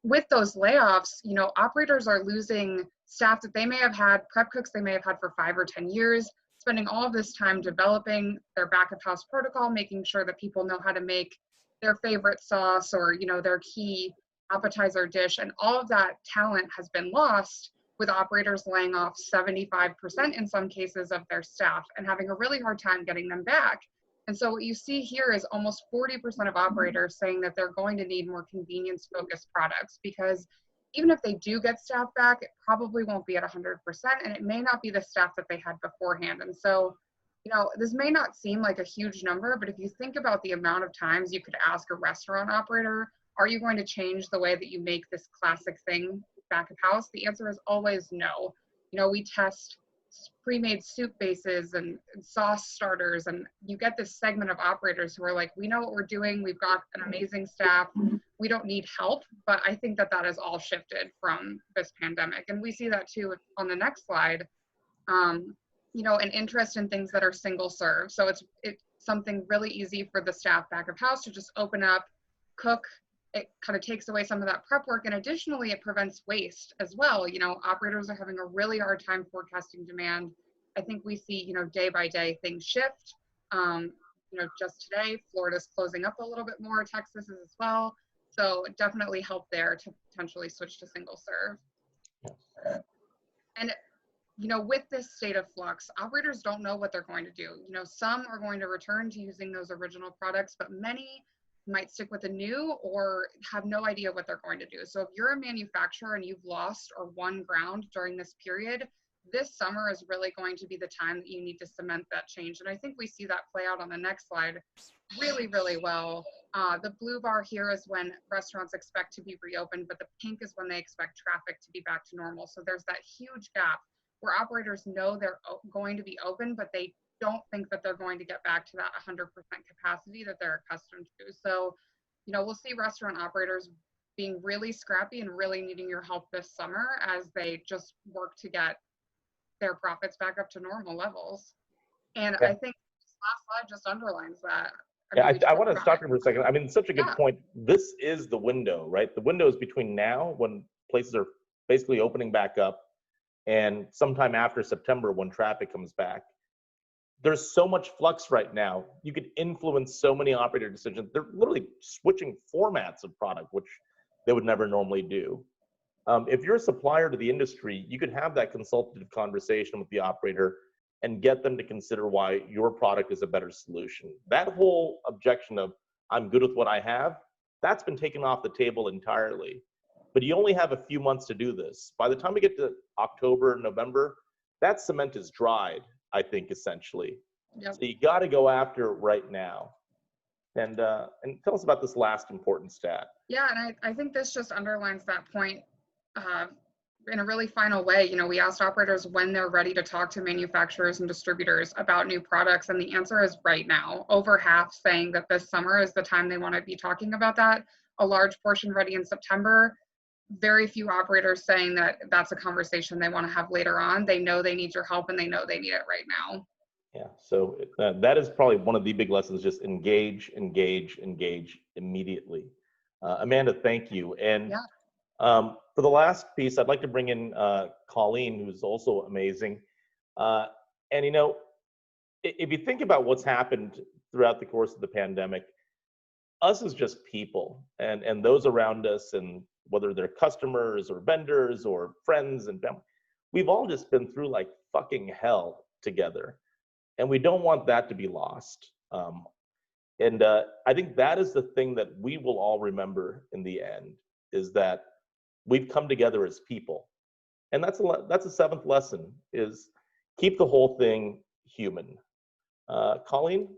with those layoffs, operators are losing staff that they may have had, prep cooks they may have had for 5 or 10 years, spending all of this time developing their back of house protocol, making sure that people know how to make their favorite sauce or, their key appetizer dish. And all of that talent has been lost, with operators laying off 75% in some cases of their staff and having a really hard time getting them back. And so what you see here is almost 40% of operators saying that they're going to need more convenience-focused products, because even if they do get staff back, it probably won't be at 100%, and it may not be the staff that they had beforehand. And so, this may not seem like a huge number, but if you think about the amount of times you could ask a restaurant operator, are you going to change the way that you make this classic thing back of house? The answer is always no. We test pre-made soup bases and sauce starters, and you get this segment of operators who are like, we know what we're doing, we've got an amazing staff, we don't need help. But I think that that has all shifted from this pandemic, and we see that too on the next slide. You know, an interest in things that are single serve. So it's something really easy for the staff back of house to just open up, cook. It kind of takes away some of that prep work, and additionally it prevents waste as well. You know, operators are having a really hard time forecasting demand. I think we see, you know, day by day things shift. You know, just today Florida's closing up a little bit more, Texas is as well, so definitely help there to potentially switch to single serve. And you know, with this state of flux, operators don't know what they're going to do. You know, some are going to return to using those original products, but many might stick with the new or have no idea what they're going to do. So if you're a manufacturer and you've lost or won ground during this period, this summer is really going to be the time that you need to cement that change. And I think we see that play out on the next slide really, really well. The blue bar here is when restaurants expect to be reopened, but the pink is when they expect traffic to be back to normal. So there's that huge gap where operators know they're going to be open, but they don't think that they're going to get back to that 100% capacity that they're accustomed to. So, you know, we'll see restaurant operators being really scrappy and really needing your help this summer as they just work to get their profits back up to normal levels. And I think this last slide just underlines that. I want to stop you for a second. I mean, such a good point. This is the window, right? The window is between now, when places are basically opening back up, and sometime after September when traffic comes back. There's so much flux right now. You could influence so many operator decisions. They're literally switching formats of product, which they would never normally do. If you're a supplier to the industry, you could have that consultative conversation with the operator and get them to consider why your product is a better solution. That whole objection of, I'm good with what I have, that's been taken off the table entirely. But you only have a few months to do this. By the time we get to October, November, that cement is dried, I think, essentially. Yep. So you got to go after it right now. And tell us about this last important stat. Yeah, and I think this just underlines that point in a really final way. You know, we asked operators when they're ready to talk to manufacturers and distributors about new products, and the answer is right now. Over half saying that this summer is the time they want to be talking about that. A large portion ready in September. Very few operators saying that that's a conversation they want to have later on. They know they need your help, and they know they need it right now. Yeah, so that is probably one of the big lessons, just engage immediately. Amanda, thank you. And for the last piece, I'd like to bring in Colleen, who's also amazing. And you know, if you think about what's happened throughout the course of the pandemic, us as just people and those around us, and whether they're customers or vendors or friends and family, we've all just been through like fucking hell together. And we don't want that to be lost. I think that is the thing that we will all remember in the end, is that we've come together as people. And that's a seventh lesson, is keep the whole thing human. Colleen?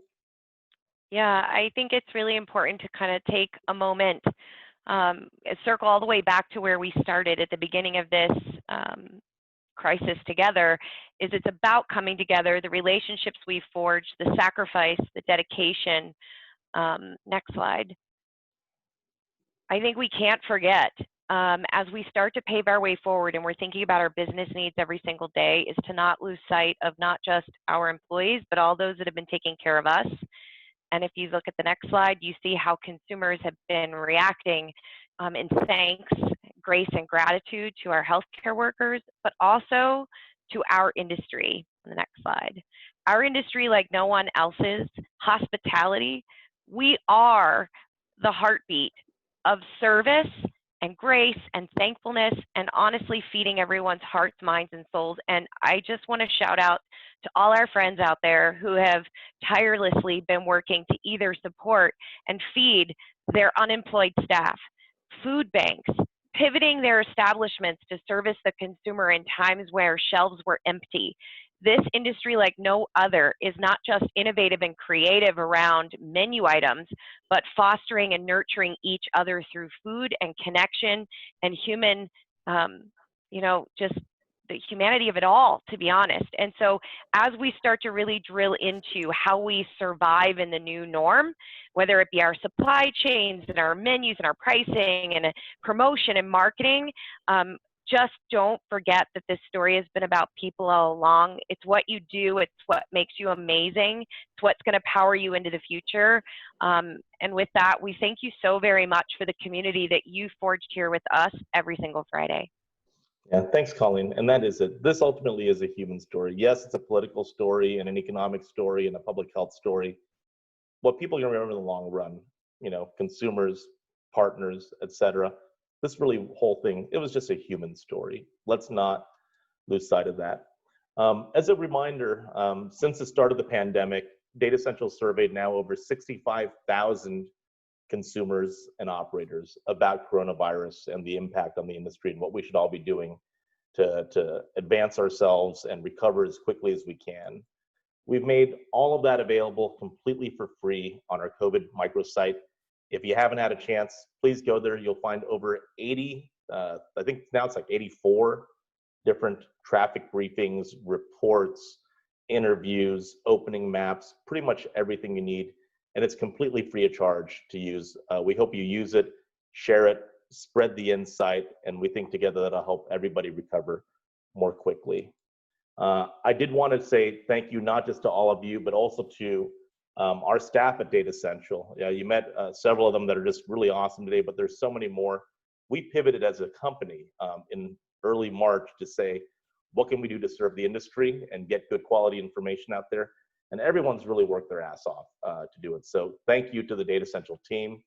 Yeah, I think it's really important to kind of take a moment, circle all the way back to where we started at the beginning of this crisis together. Is it's about coming together, the relationships we forged, the sacrifice, the dedication. Next slide. I think we can't forget, as we start to pave our way forward and we're thinking about our business needs every single day, is to not lose sight of not just our employees, but all those that have been taking care of us. And if you look at the next slide, you see how consumers have been reacting in thanks, grace, and gratitude to our healthcare workers, but also to our industry. On the next slide. Our industry, like no one else's, hospitality, we are the heartbeat of service and grace and thankfulness, and honestly feeding everyone's hearts, minds, and souls. And I just want to shout out to all our friends out there who have tirelessly been working to either support and feed their unemployed staff, food banks, pivoting their establishments to service the consumer in times where shelves were empty. This industry, like no other, is not just innovative and creative around menu items, but fostering and nurturing each other through food and connection and human, you know, just the humanity of it all, to be honest. And so as we start to really drill into how we survive in the new norm, whether it be our supply chains and our menus and our pricing and promotion and marketing, just don't forget that this story has been about people all along. It's what you do. It's what makes you amazing. It's what's going to power you into the future. And with that, we thank you so very much for the community that you forged here with us every single Friday. Yeah, thanks, Colleen. And that is it. This ultimately is a human story. Yes, it's a political story and an economic story and a public health story. What people are going to remember in the long run, you know, consumers, partners, etc. This really whole thing, it was just a human story. Let's not lose sight of that. As a reminder, since the start of the pandemic, Datassential surveyed now over 65,000 consumers and operators about coronavirus and the impact on the industry and what we should all be doing to advance ourselves and recover as quickly as we can. We've made all of that available completely for free on our COVID microsite. If you haven't had a chance, please go there. You'll find over 80, I think now it's like 84 different traffic briefings, reports, interviews, opening maps, pretty much everything you need. And it's completely free of charge to use. We hope you use it, share it, spread the insight, and we think together that'll help everybody recover more quickly. I did want to say thank you not just to all of you, but also to our staff at Datassential. Yeah, you met several of them that are just really awesome today, but there's so many more. We pivoted as a company in early March to say, what can we do to serve the industry and get good quality information out there? And everyone's really worked their ass off to do it. So thank you to the Datassential team.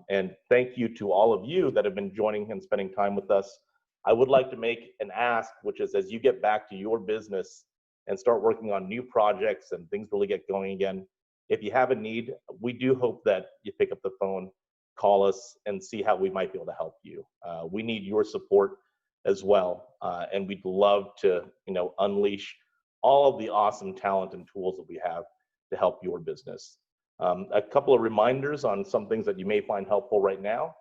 And thank you to all of you that have been joining and spending time with us. I would like to make an ask, which is as you get back to your business and start working on new projects and things really get going again, if you have a need, we do hope that you pick up the phone, call us, and see how we might be able to help you. We need your support as well, and we'd love to, you know, unleash all of the awesome talent and tools that we have to help your business. A couple of reminders on some things that you may find helpful right now.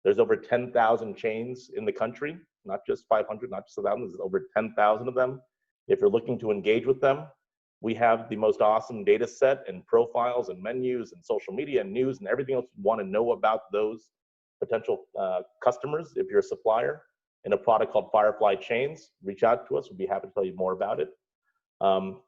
There's over 10,000 chains in the country, not just 500, not just 1,000, there's over 10,000 of them. If you're looking to engage with them, we have the most awesome data set and profiles and menus and social media and news and everything else you want to know about those potential customers. If you're a supplier in a product called Firefly Chains, reach out to us. We'd be happy to tell you more about it.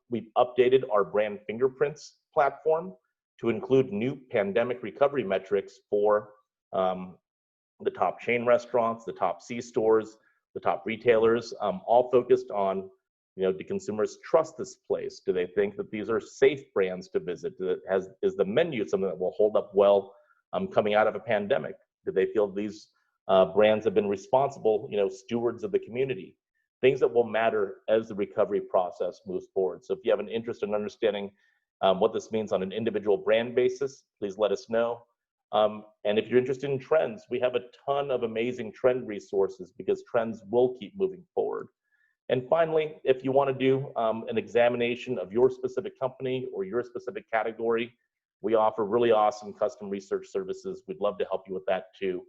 We've updated our brand fingerprints platform to include new pandemic recovery metrics for the top chain restaurants, the top C-stores, the top retailers, all focused on, you know, do consumers trust this place? Do they think that these are safe brands to visit? Is the menu something that will hold up well coming out of a pandemic? Do they feel these brands have been responsible, you know, stewards of the community? Things that will matter as the recovery process moves forward. So if you have an interest in understanding what this means on an individual brand basis, please let us know. And if you're interested in trends, we have a ton of amazing trend resources because trends will keep moving forward. And finally, if you want to do an examination of your specific company or your specific category, we offer really awesome custom research services. We'd love to help you with that too.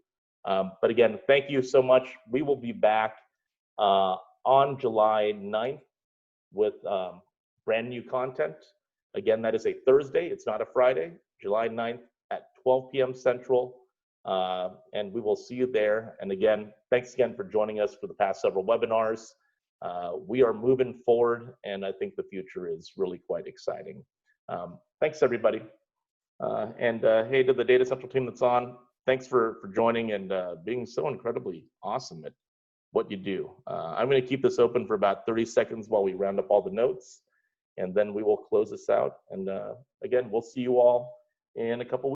But again, thank you so much. We will be back on July 9th with brand new content. Again, that is a Thursday. It's not a Friday. July 9th at 12 p.m. Central. And we will see you there. And again, thanks again for joining us for the past several webinars. We are moving forward, and I think the future is really quite exciting. Thanks, everybody. Hey, to the Datassential team that's on, thanks for joining and being so incredibly awesome at what you do. I'm going to keep this open for about 30 seconds while we round up all the notes, and then we will close this out. And again, we'll see you all in a couple weeks.